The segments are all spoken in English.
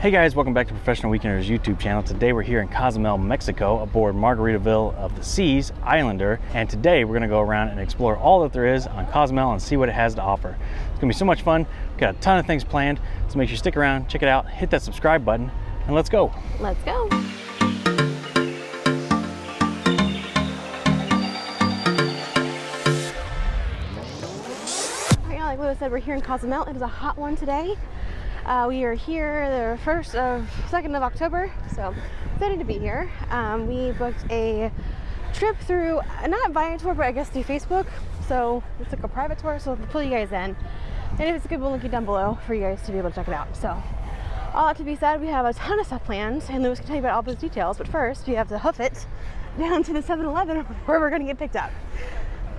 Hey guys, welcome back to Professional Weekenders YouTube channel. Today we're here in Cozumel, Mexico aboard Margaritaville of the Seas Islander, and today we're going to go around and explore all that there is on Cozumel and see what it has to offer. It's going to be so much fun. We've got a ton of things planned, so make sure you stick around, check it out, hit that subscribe button, and let's go. Let's go. Like Lewis said, we're here in Cozumel. It is a hot one today. We are here the 2nd of October, so excited to be here. We booked a trip through, not Viator, but I guess through Facebook. So it's like a private tour, so we'll pull you guys in. And if it's good, we'll link it down below for you guys to be able to check it out. So all that to be said, we have a ton of stuff planned, and Lewis can tell you about all those details. But first, we have to hoof it down to the 7-Eleven where we're going to get picked up.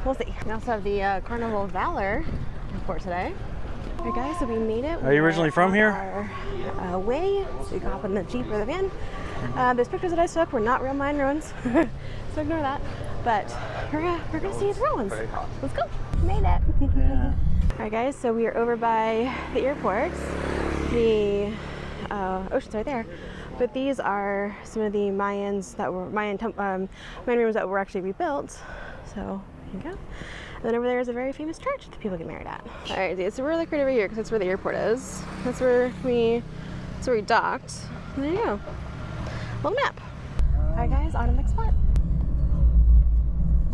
We'll see. We also have the Carnival of Valor for today. Alright guys, so we made it. Are you originally from here? Our way, so we can hop in the Jeep or the van. Those pictures that I took were not real mine ruins, so ignore that. But we're gonna see the real ones. Let's go. Made it. Yeah. Alright guys, so we are over by the airport. The ocean's right there. But these are some of the Mayan rooms that were actually rebuilt. So here you go. And then over there is a very famous church that people get married at. All right, it's really great over here because that's where the airport is. That's where we docked. And there you go. Little map. All right, guys, on to the next spot.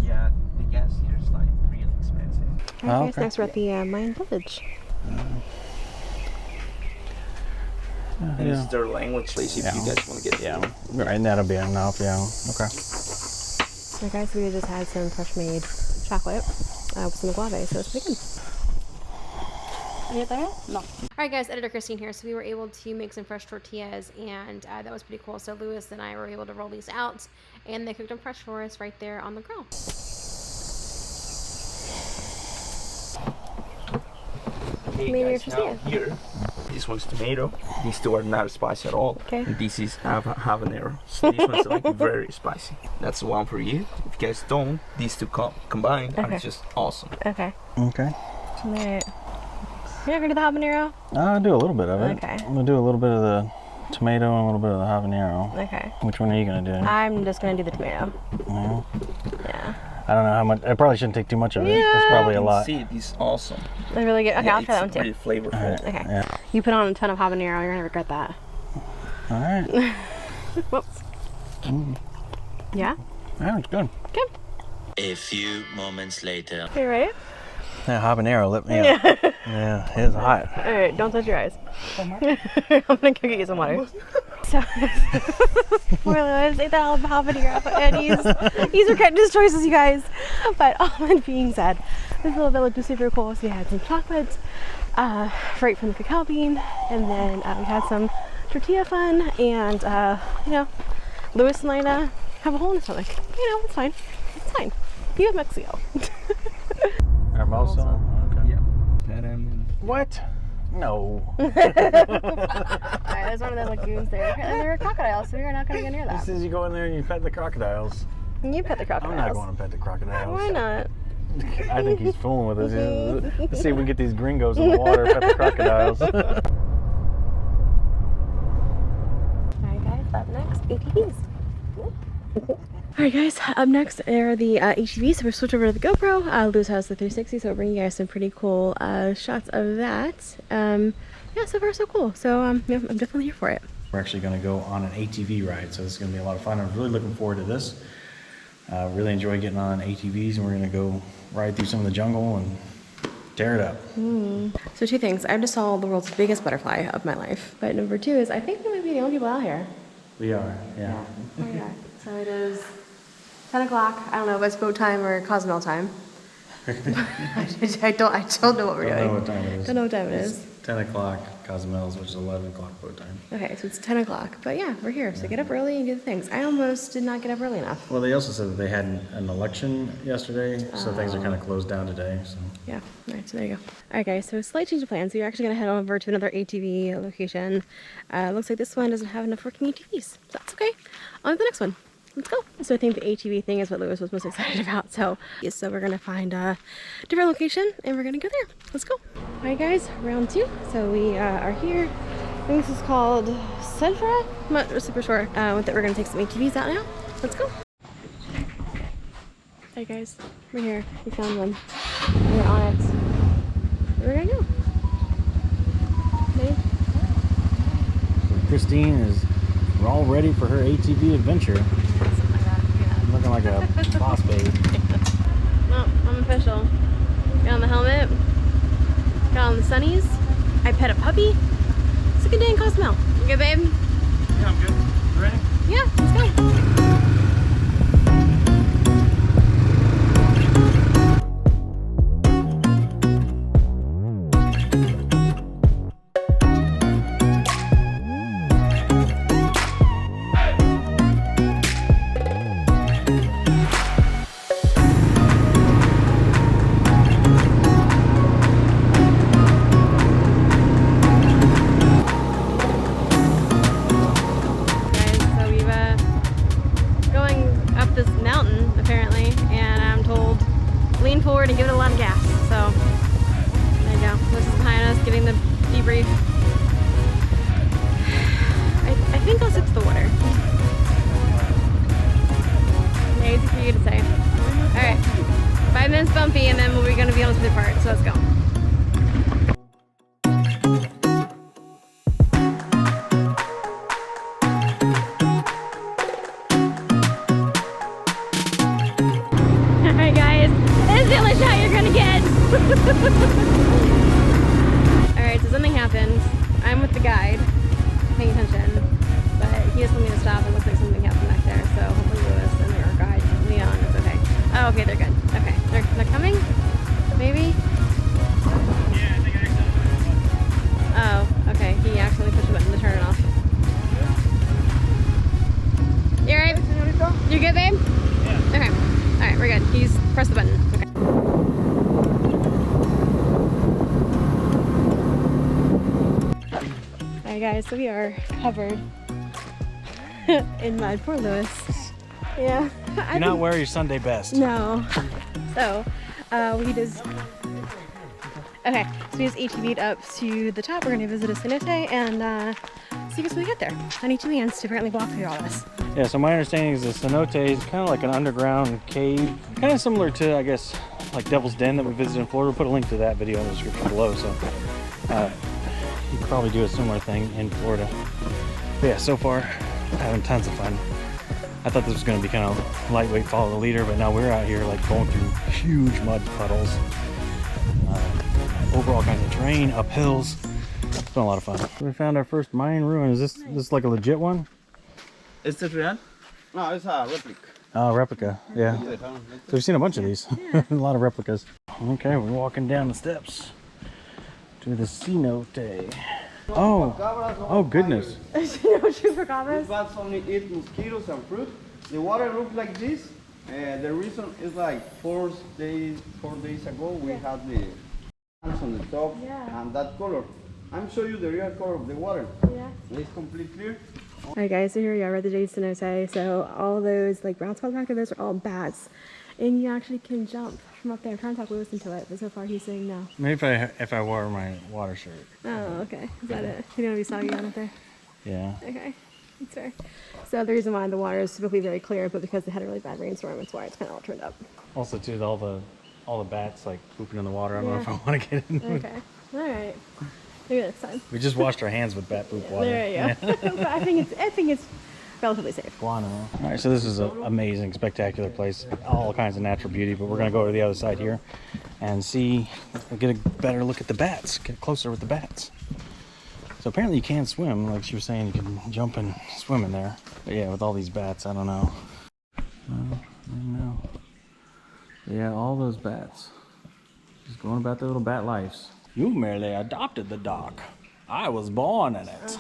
Yeah, the gas here is like really expensive. All right, guys, next we're at the Mayan village. And this is their language place if you guys want to get Yeah, right, and that'll be enough, yeah. Okay. All right, guys, so we just had some fresh made chocolate with some agave, so it's pretty good. No. All right, guys, Editor Christine here. So we were able to make some fresh tortillas, and that was pretty cool. So Lewis and I were able to roll these out, and they cooked them fresh for us right there on the grill. Okay, Maybe guys, now here, this one's tomato. These two are not spicy at all. Okay. And this is habanero. So this one's like very spicy. That's the one for you. If you guys don't, these two combined are just awesome. Okay. Okay. All right. You're not gonna do the habanero? I'll do a little bit of it. Okay. I'm gonna do a little bit of the tomato and a little bit of the habanero. Okay. Which one are you gonna do? I'm just gonna do the tomato. Yeah. Yeah. I don't know how much. I probably shouldn't take too much of it. It's probably a lot. See, this is awesome. They're really good. Okay, Yeah, I'll try that one it's too. really flavorful. Okay. Yeah. You put on a ton of habanero, you're gonna regret that. All right. Whoops. Yeah? Yeah, it's good. Good. A few moments later. Okay, ready? That habanero lit me up. Yeah, it's hot. Alright, don't touch your eyes. I'm gonna go get you some water. So, poor Lewis ate that habanero, and he's regretting his choices, you guys. But all that being said, this little village was super cool. So we had some chocolate, right from the cacao bean, and then we had some tortilla fun, and you know, Lewis and Lena have a hole in his stomach. You know, it's fine. It's fine. You have Mexico. Hermoso? Okay. Yeah. What? No. Alright, there's one of the lagoons there. And there are crocodiles, so we're not going to go near He that. says you go in there and you pet the crocodiles. You pet the I'm crocodiles. not going to pet the crocodiles. Why not? I think he's fooling with us. Let's see if we can get these gringos in the water, pet the crocodiles. Alright guys, up next, ATVs. Alright guys, up next are the ATVs. So we're switched over to the GoPro. Lewis has the 360, so we're bringing you guys some pretty cool shots of that. Yeah, so far so cool. So yeah, I'm definitely here for it. We're actually going to go on an ATV ride, so this is going to be a lot of fun. I'm really looking forward to this. Really enjoy getting on ATVs, and we're going to go ride through some of the jungle and tear it up. So two things. I just saw the world's biggest butterfly of my life. But number two is I think we might be the only people out here. We are, yeah. Oh yeah. So it is 10 o'clock. I don't know if it's boat time or Cozumel time. I don't know what we're doing. Don't know what time it is. Don't know what time it is. It's 10 o'clock Cozumel's, which is 11 o'clock boat time. Okay, so it's 10 o'clock. But yeah, we're here. So get up early and do the things. I almost did not get up early enough. Well, they also said that they had an election yesterday, so things are kind of closed down today. So. Yeah, all right, so there you go. All right, guys, so slight change of plans. So you're actually going to head over to another ATV location. Looks like this one doesn't have enough working ATVs. So that's okay. On to the next one. Let's go. So I think the ATV thing is what Lewis was most excited about. So we're going to find a different location and we're going to go there. Let's go. All right, guys, round two. So we are here think this is called Centra. I'm not super sure. We're gonna take some ATVs out now. Let's go. Hey guys, we're here. We found one. We're on it. We're gonna go. Ready? Christine is all ready for her ATV adventure. Something like that. Yeah. Looking like a boss babe. Well, I'm official. Got on the helmet. Got on the sunnies. I pet a puppy. It's a good day in Cozumel. You good, babe? Yeah, I'm good. You ready? Yeah, let's go. And give it a lot of gas. So there you go. This is behind us, getting the debrief. I think I'll stick to the water. Easy for you to say. Alright. 5 minutes bumpy and then we're gonna be on the smooth part. So let's go. Alright guys. This is the only shot you're gonna get. Alright, so something happened. I'm with the guide, paying attention, but he just told me to stop. It looks like something happened back there, so hopefully Lewis and our guide, Leon, is okay. Oh, okay, they're good. Okay, they're coming? Maybe? Yeah, I think I accidentally. Oh, okay, he actually pushed the button to turn it off. You alright? You good, babe? Yeah. Okay. Alright, we're good. He's pressed the button. Okay. Alright guys, so we are covered in mud. Poor Lewis. Yeah. You're not wearing your Sunday best. No. So, we just... Okay, so we just ATV'd up to the top. We're going to visit a cenote and see what's when we get there. I need 2 hands to apparently walk through all this. Yeah, so my understanding is the cenote is kind of like an underground cave, kind of similar to, I guess, like Devil's Den that we visited in Florida. We'll put a link to that video in the description below, so you could probably do a similar thing in Florida. But yeah, so far, having tons of fun. I thought this was going to be kind of lightweight, follow the leader, but now we're out here like going through huge mud puddles, over all kinds of terrain, up hills. It's been a lot of fun. We found our first Mayan ruin. Is this like a legit one? Is it real? No, it's a replica. Oh, replica, yeah. So we've seen a bunch of these, a lot of replicas. Okay, we're walking down the steps to the cenote. Oh goodness. No chupacabras? These bats only eat mosquitoes and fruit. The water looks like this. The reason is like 4 days ago we had the ants on the top and that color. I'm showing you the real color of the water. Yeah. It's completely clear. Alright guys, so here we are at the Jade Cenote. So all those like brown spots back there, those are all bats. And you actually can jump from up there. I'm trying to talk Lewis into it, but so far he's saying no. Maybe if I wore my water shirt. Oh, okay. Is that it? You're gonna be soggy on up there? Yeah. Okay. That's fair. So the reason why the water is typically very clear, but because they had a really bad rainstorm, that's why it's kind of all turned up. Also too, all the bats like pooping in the water. I don't know if I want to get in. Okay. Alright. Maybe next time. We just washed our hands with bat poop water. There you go. But I think it's relatively safe. Guano. All right, so this is an amazing, spectacular place. All kinds of natural beauty, but we're gonna go to the other side here and see, get a better look at the bats, get closer with the bats. So apparently you can swim, like she was saying, you can jump and swim in there. But yeah, with all these bats, I don't know. I don't know. But yeah, all those bats. Just going about their little bat lives. You merely adopted the dock. I was born in it.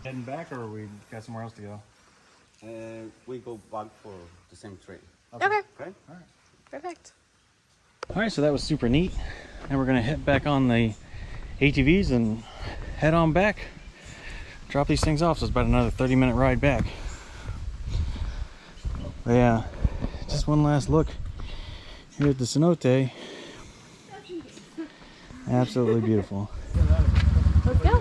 Heading back, or we got somewhere else to go? We go back for the same train. Okay. Okay? All right. Perfect. All right, so that was super neat. Now we're gonna hit back on the ATVs and head on back. Drop these things off, so it's about another 30-minute ride back. But yeah, just one last look here at the cenote. Absolutely beautiful. Let's go.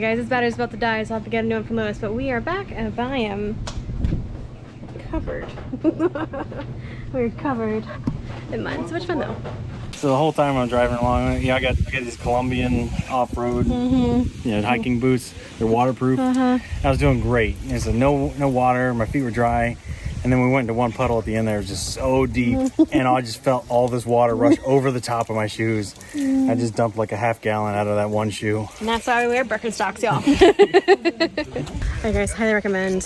Alright guys, this battery's about to die, so I'll have to get a new one from Lewis, but we are back and I am covered. We're covered in mud. So much fun though. So the whole time I'm driving along, I got these Colombian off-road, hiking boots. They're waterproof. I was doing great. It's no water. My feet were dry, and then we went into one puddle at the end. There, it was just so deep, and I just felt all this water rush over the top of my shoes. I just dumped like a half gallon out of that one shoe. And that's why we wear Birkenstocks, y'all. Hey guys, highly recommend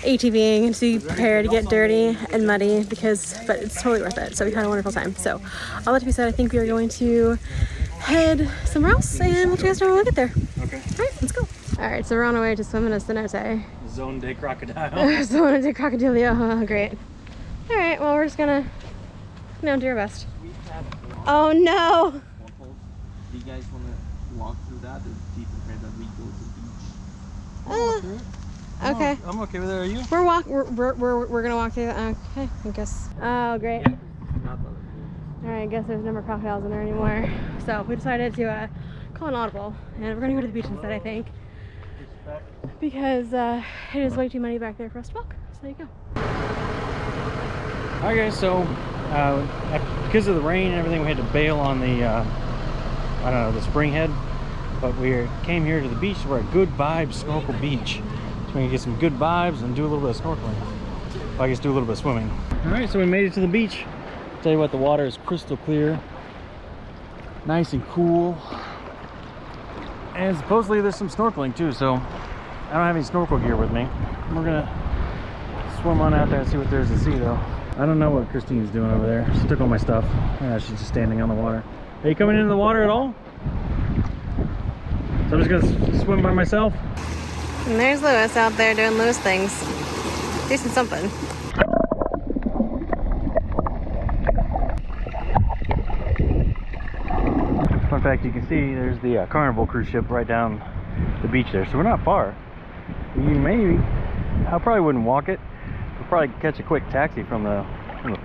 ATVing to be prepared to get dirty and muddy but it's totally worth it. So we had a wonderful time. So all that to be said, I think we are going to head somewhere else and we'll just know when we get there. Okay. All right, let's go. All right, so we're on our way to swim in a cenote. Zone de crocodile. Zone de crocodile. Great. All right, well, we're just gonna, do our best. Oh no! Do you guys want to walk through that? It's deeper here that we go to the beach. Okay. I'm okay with it. Are you? We're gonna walk through. Okay, I guess. Oh, great. Yeah. All right, I guess there's no more crocodiles in there anymore. So we decided to call an audible, and we're gonna go to the beach instead, I think, because it is way too muddy back there for us to walk. So there you go. Alright guys, so because of the rain and everything, we had to bail on the the spring head, but we came here to the beach. We're at Good Vibes Snorkel Beach, so we can get some good vibes and do a little bit of snorkeling. I guess do a little bit of swimming. Alright, so we made it to the beach. Tell you what, the water is crystal clear, nice and cool, and supposedly there's some snorkeling too, so I don't have any snorkel gear with me. We're gonna swim on out there and see what there's to see though. I don't know what Christine's doing over there. She took all my stuff. She's just standing on the water. Are you coming into the water at all? So I'm just gonna swim by myself. And there's Lewis out there doing Lewis things. Doing something. Fun fact, you can see there's the Carnival cruise ship right down the beach there. So we're not far. I probably wouldn't walk it. You'll probably catch a quick taxi from the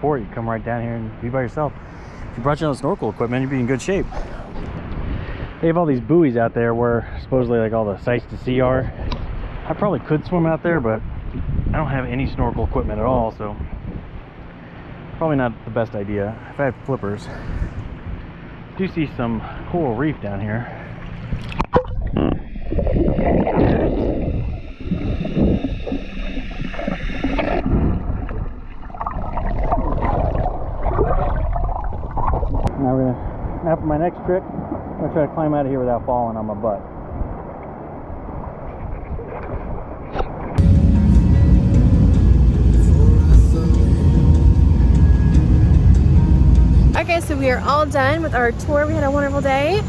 port. You come right down here and be by yourself. If you brought your own snorkel equipment, you'd be in good shape. They have all these buoys out there where supposedly like all the sights to see are. I probably could swim out there, but I don't have any snorkel equipment at all, so probably not the best idea. If I had flippers. I do see some coral reef down here. Now after my next trick, I'm gonna try to climb out of here without falling on my butt. Okay, so we are all done with our tour. We had a wonderful day.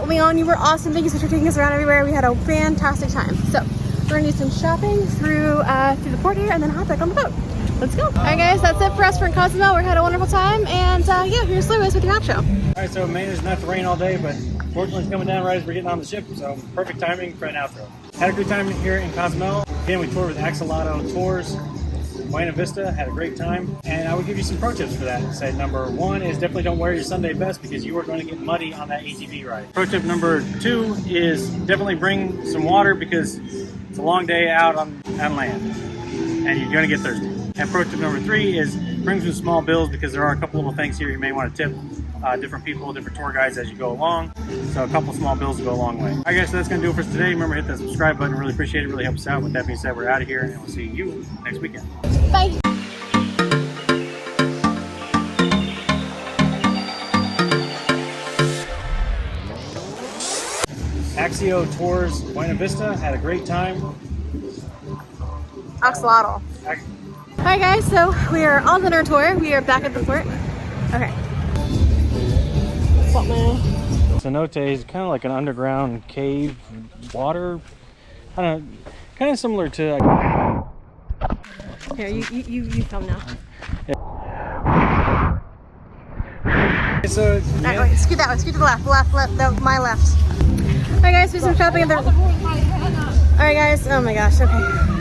Leon, you were awesome. Thank you so much for taking us around everywhere. We had a fantastic time. So we're gonna do some shopping through the port here and then hop back on the boat. Let's go. All right, guys, that's it for us from Cozumel. We had a wonderful time, and yeah, here's Lewis with your outro. All right, so it managed not to rain all day, but fortunately it's coming down right as we're getting on the ship, so perfect timing for an outro. Had a good time here in Cozumel. Again, we toured with Axolotl Tours, Buena Vista, had a great time, and I would give you some pro tips for that. Say number one is definitely don't wear your Sunday best because you are going to get muddy on that ATV ride. Pro tip number two is definitely bring some water because it's a long day out on land, and you're going to get thirsty. And pro tip number three is bring some small bills because there are a couple little things here you may want to tip different people, different tour guides as you go along. So a couple small bills will go a long way. All right, guys, so that's going to do it for us today. Remember, hit that subscribe button. Really appreciate it. Really helps us out. With that being said, we're out of here, and we'll see you next weekend. Bye. Axio Tours Buena Vista, had a great time. Axolotl. Hi guys, so we are all done our tour. We are back at the port. Okay. What's up, man? Cenotes is kind of like an underground cave, water. I don't know, kind of similar to. Here, you film now. Yeah. So Alright, wait, scoot that way, scoot to the left, no, my left. Alright guys, do some shopping at the. Alright guys, oh my gosh, okay.